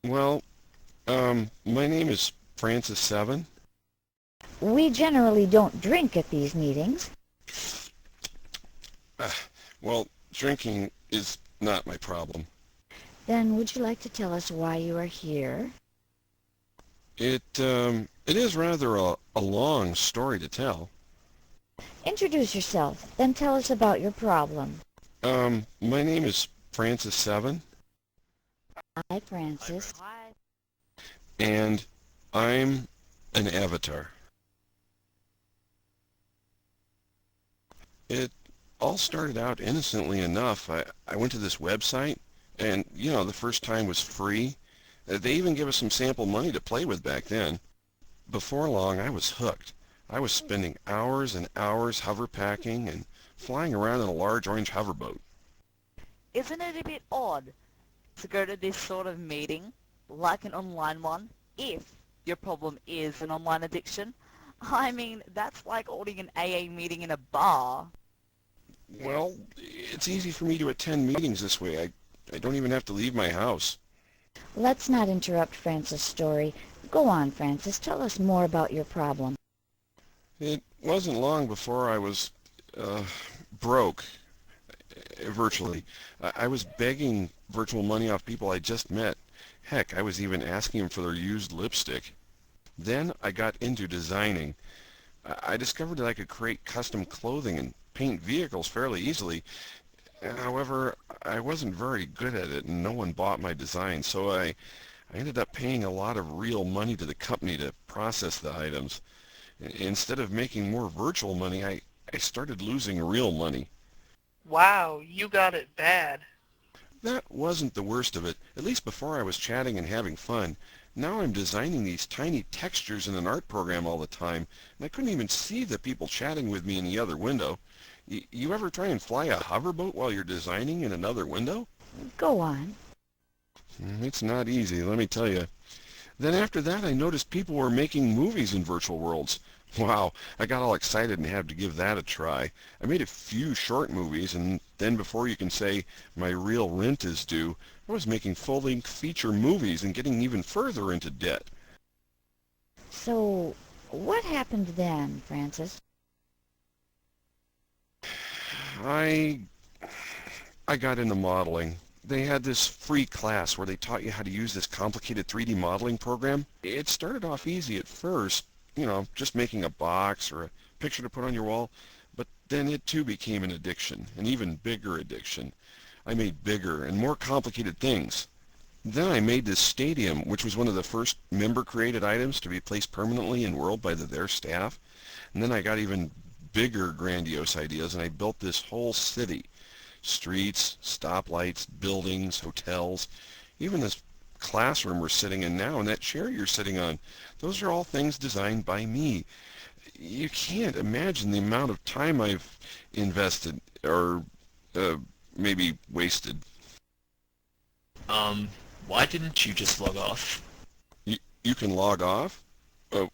Well, my name is Francis Seven. We generally don't drink at these meetings. Uh, well, drinking is not my problem. Then would you like to tell us why you are here? It is rather a long story to tell. Introduce yourself, then tell us about your problem. My name is Francis Seven, Hi, Francis. and I'm an avatar. It all started out innocently enough. I went to this website, and, the first time was free. They even gave us some sample money to play with back then. Before long, I was hooked. I was spending hours and hours hoverpacking and flying around in a large orange hoverboat. Isn't it a bit odd to go to this sort of meeting, like an online one, if your problem is an online addiction? I mean, that's like ordering an AA meeting in a bar. Well, it's easy for me to attend meetings this way. I don't even have to leave my house. Let's not interrupt Francis' story. Go on, Francis. Tell us more about your problem. It wasn't long before I was broke, virtually. I was begging virtual money off people I just met. Heck, I was even asking them for their used lipstick. Then I got into designing. I discovered that I could create custom clothing and paint vehicles fairly easily. However, I wasn't very good at it and no one bought my design, so I ended up paying a lot of real money to the company to process the items. Instead of making more virtual money, I started losing real money. Wow, you got it bad. That wasn't the worst of it. At least before I was chatting and having fun. Now I'm designing these tiny textures in an art program all the time, and I couldn't even see the people chatting with me in the other window. You ever try and fly a hoverboat while you're designing in another window? Go on. It's not easy, let me tell you. Then after that, I noticed people were making movies in virtual worlds. Wow, I got all excited and had to give that a try. I made a few short movies, and then before you can say my real rent is due, I was making full-length feature movies and getting even further into debt. So, what happened then, Francis? I I got into modeling. They had this free class where they taught you how to use this complicated 3D modeling program. It started off easy at first, just making a box or a picture to put on your wall, but then it too became an addiction, an even bigger addiction. I made bigger and more complicated things. Then I made this stadium, which was one of the first member-created items to be placed permanently in World by their staff. And then I got even bigger, grandiose ideas, and I built this whole city. Streets, stoplights, buildings, hotels, even this classroom we're sitting in now and that chair you're sitting on. Those are all things designed by me. You can't imagine the amount of time I've invested, or maybe wasted. Um, why didn't you just log off? You can log off? Oh,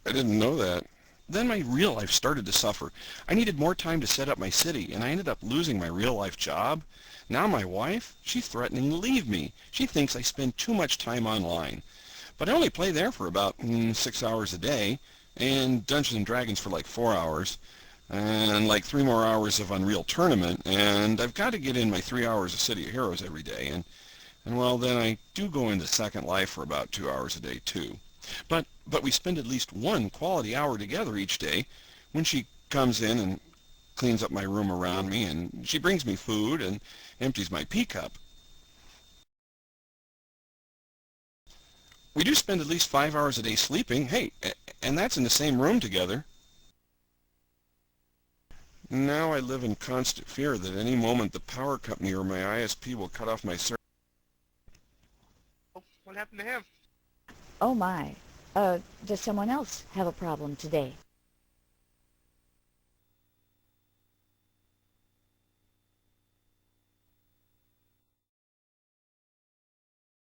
I didn't know that. Then my real life started to suffer. I needed more time to set up my city, and I ended up losing my real life job. Now my wife, she's threatening to leave me. She thinks I spend too much time online. But I only play there for about 6 hours a day, and Dungeons and Dragons for like 4 hours, and like 3 more hours of Unreal Tournament, and I've got to get in my 3 hours of City of Heroes every day, and well, then I do go into Second Life for about 2 hours a day too. But we spend at least one quality hour together each day when she comes in and cleans up my room around me, and she brings me food and empties my pee cup. We do spend at least 5 hours a day sleeping, hey, and that's in the same room together. Now I live in constant fear that any moment the power company or my ISP will cut off my service. Oh, what happened to him? Oh my. Does someone else have a problem today?